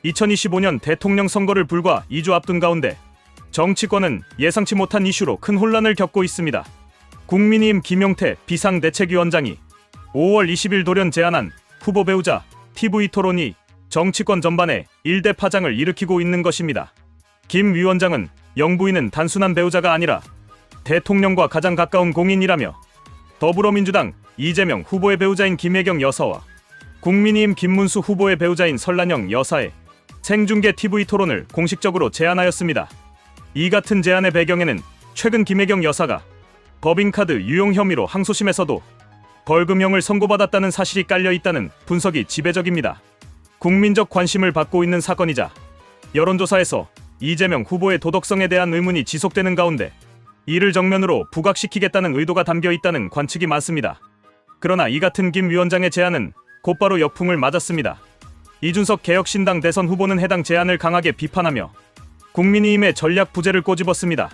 2025년 대통령 선거를 불과 2주 앞둔 가운데 정치권은 예상치 못한 이슈로 큰 혼란을 겪고 있습니다. 국민의힘 김용태 비상대책위원장이 5월 20일 돌연 제안한 후보 배우자 TV토론이 정치권 전반에 일대 파장을 일으키고 있는 것입니다. 김 위원장은 영부인은 단순한 배우자가 아니라 대통령과 가장 가까운 공인이라며 더불어민주당 이재명 후보의 배우자인 김혜경 여사와 국민의힘 김문수 후보의 배우자인 설란영 여사의 생중계 TV토론을 공식적으로 제안하였습니다. 이 같은 제안의 배경에는 최근 김혜경 여사가 법인카드 유용 혐의로 항소심에서도 벌금형을 선고받았다는 사실이 깔려 있다는 분석이 지배적입니다. 국민적 관심을 받고 있는 사건이자 여론조사에서 이재명 후보의 도덕성에 대한 의문이 지속되는 가운데 이를 정면으로 부각시키겠다는 의도가 담겨 있다는 관측이 많습니다. 그러나 이 같은 김 위원장의 제안은 곧바로 역풍을 맞았습니다. 이준석 개혁신당 대선 후보는 해당 제안을 강하게 비판하며 국민의힘의 전략 부재를 꼬집었습니다.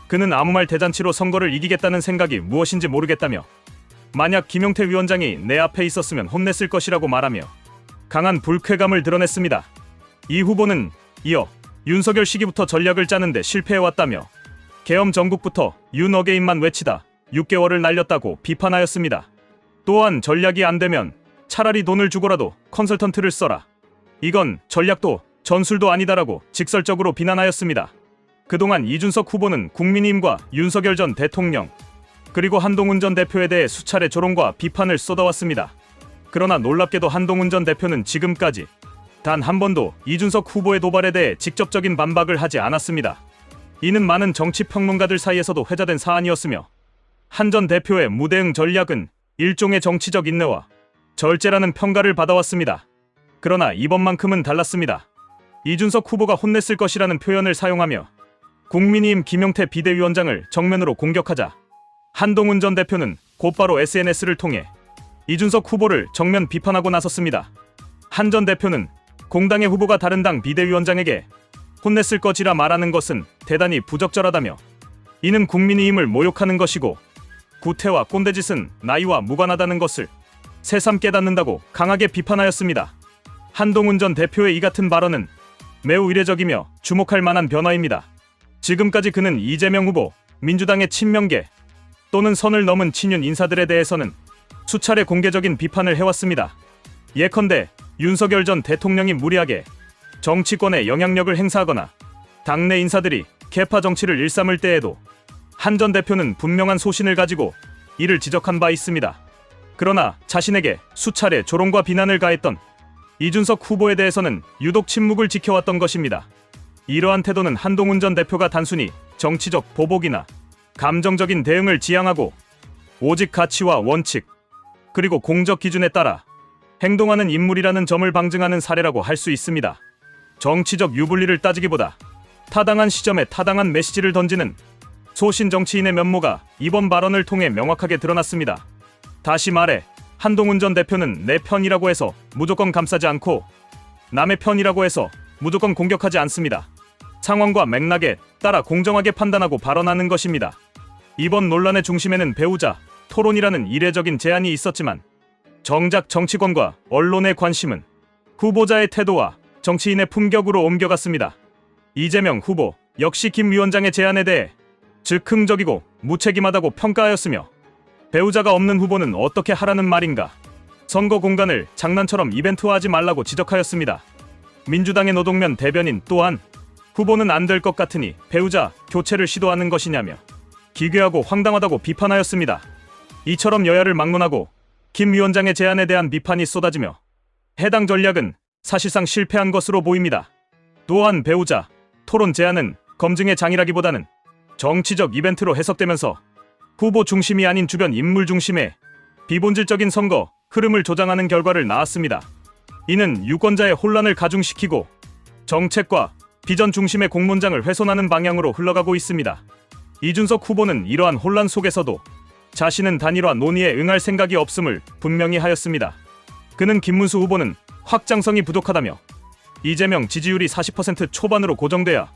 그는 아무 말 대잔치로 선거를 이기겠다는 생각이 무엇인지 모르겠다며 만약 김용태 위원장이 내 앞에 있었으면 혼냈을 것이라고 말하며 강한 불쾌감을 드러냈습니다. 이 후보는 이어 윤석열 시기부터 전략을 짜는데 실패해왔다며 계엄 전국부터 윤 어게인만 외치다 6개월을 날렸다고 비판하였습니다. 또한 전략이 안 되면 차라리 돈을 주고라도 컨설턴트를 써라. 이건 전략도 전술도 아니다라고 직설적으로 비난하였습니다. 그동안 이준석 후보는 국민의힘과 윤석열 전 대통령 그리고 한동훈 전 대표에 대해 수차례 조롱과 비판을 쏟아왔습니다. 그러나 놀랍게도 한동훈 전 대표는 지금까지 단 한 번도 이준석 후보의 도발에 대해 직접적인 반박을 하지 않았습니다. 이는 많은 정치평론가들 사이에서도 회자된 사안이었으며 한 전 대표의 무대응 전략은 일종의 정치적 인내와 절제라는 평가를 받아왔습니다. 그러나 이번만큼은 달랐습니다. 이준석 후보가 혼냈을 것이라는 표현을 사용하며 국민의힘 김용태 비대위원장을 정면으로 공격하자 한동훈 전 대표는 곧바로 SNS를 통해 이준석 후보를 정면 비판하고 나섰습니다. 한 전 대표는 공당의 후보가 다른 당 비대위원장에게 혼냈을 것이라 말하는 것은 대단히 부적절하다며 이는 국민의힘을 모욕하는 것이고 구태와 꼰대짓은 나이와 무관하다는 것을 새삼 깨닫는다고 강하게 비판하였습니다. 한동훈 전 대표의 이 같은 발언은 매우 이례적이며 주목할 만한 변화입니다. 지금까지 그는 이재명 후보, 민주당의 친명계 또는 선을 넘은 친윤 인사들에 대해서는 수차례 공개적인 비판을 해왔습니다. 예컨대 윤석열 전 대통령이 무리하게 정치권에 영향력을 행사하거나 당내 인사들이 계파 정치를 일삼을 때에도 한 전 대표는 분명한 소신을 가지고 이를 지적한 바 있습니다. 그러나 자신에게 수차례 조롱과 비난을 가했던 이준석 후보에 대해서는 유독 침묵을 지켜왔던 것입니다. 이러한 태도는 한동훈 전 대표가 단순히 정치적 보복이나 감정적인 대응을 지향하고 오직 가치와 원칙 그리고 공적 기준에 따라 행동하는 인물이라는 점을 방증하는 사례라고 할 수 있습니다. 정치적 유불리를 따지기보다 타당한 시점에 타당한 메시지를 던지는 소신 정치인의 면모가 이번 발언을 통해 명확하게 드러났습니다. 다시 말해 한동훈 전 대표는 내 편이라고 해서 무조건 감싸지 않고 남의 편이라고 해서 무조건 공격하지 않습니다. 상황과 맥락에 따라 공정하게 판단하고 발언하는 것입니다. 이번 논란의 중심에는 배우자 토론이라는 이례적인 제안이 있었지만 정작 정치권과 언론의 관심은 후보자의 태도와 정치인의 품격으로 옮겨갔습니다. 이재명 후보 역시 김 위원장의 제안에 대해 즉흥적이고 무책임하다고 평가하였으며 배우자가 없는 후보는 어떻게 하라는 말인가? 선거 공간을 장난처럼 이벤트화하지 말라고 지적하였습니다. 민주당의 노동면 대변인 또한 후보는 안 될 것 같으니 배우자 교체를 시도하는 것이냐며 기괴하고 황당하다고 비판하였습니다. 이처럼 여야를 막론하고 김 위원장의 제안에 대한 비판이 쏟아지며 해당 전략은 사실상 실패한 것으로 보입니다. 또한 배우자 토론 제안은 검증의 장이라기보다는 정치적 이벤트로 해석되면서 후보 중심이 아닌 주변 인물 중심의 비본질적인 선거 흐름을 조장하는 결과를 낳았습니다. 이는 유권자의 혼란을 가중시키고 정책과 비전 중심의 공론장을 훼손하는 방향으로 흘러가고 있습니다. 이준석 후보는 이러한 혼란 속에서도 자신은 단일화 논의에 응할 생각이 없음을 분명히 하였습니다. 그는 김문수 후보는 확장성이 부족하다며 이재명 지지율이 40% 초반으로 고정돼야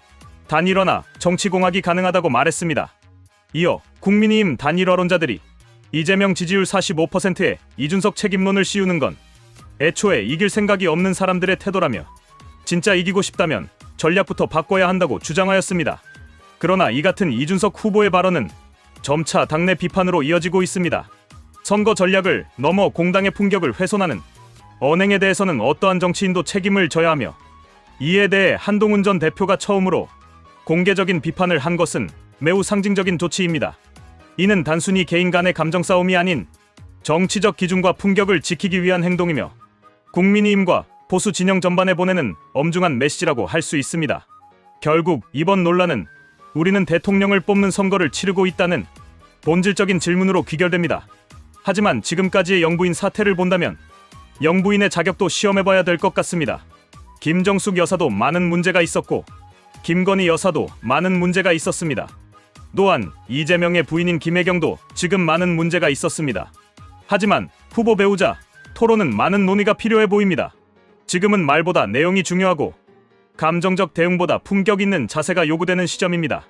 단일화나 정치공학이 가능하다고 말했습니다. 이어 국민의힘 단일화론자들이 이재명 지지율 45%에 이준석 책임론을 씌우는 건 애초에 이길 생각이 없는 사람들의 태도라며 진짜 이기고 싶다면 전략부터 바꿔야 한다고 주장하였습니다. 그러나 이 같은 이준석 후보의 발언은 점차 당내 비판으로 이어지고 있습니다. 선거 전략을 넘어 공당의 품격을 훼손하는 언행에 대해서는 어떠한 정치인도 책임을 져야 하며, 이에 대해 한동훈 전 대표가 처음으로 공개적인 비판을 한 것은 매우 상징적인 조치입니다. 이는 단순히 개인 간의 감정 싸움이 아닌 정치적 기준과 품격을 지키기 위한 행동이며 국민의힘과 보수 진영 전반에 보내는 엄중한 메시지라고 할 수 있습니다. 결국 이번 논란은 우리는 대통령을 뽑는 선거를 치르고 있다는 본질적인 질문으로 귀결됩니다. 하지만 지금까지의 영부인 사태를 본다면 영부인의 자격도 시험해봐야 될 것 같습니다. 김정숙 여사도 많은 문제가 있었고 김건희 여사도 많은 문제가 있었습니다. 또한 이재명의 부인인 김혜경도 지금 많은 문제가 있었습니다. 하지만 후보 배우자 토론은 많은 논의가 필요해 보입니다. 지금은 말보다 내용이 중요하고 감정적 대응보다 품격 있는 자세가 요구되는 시점입니다.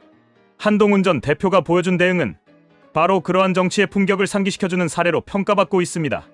한동훈 전 대표가 보여준 대응은 바로 그러한 정치의 품격을 상기시켜주는 사례로 평가받고 있습니다.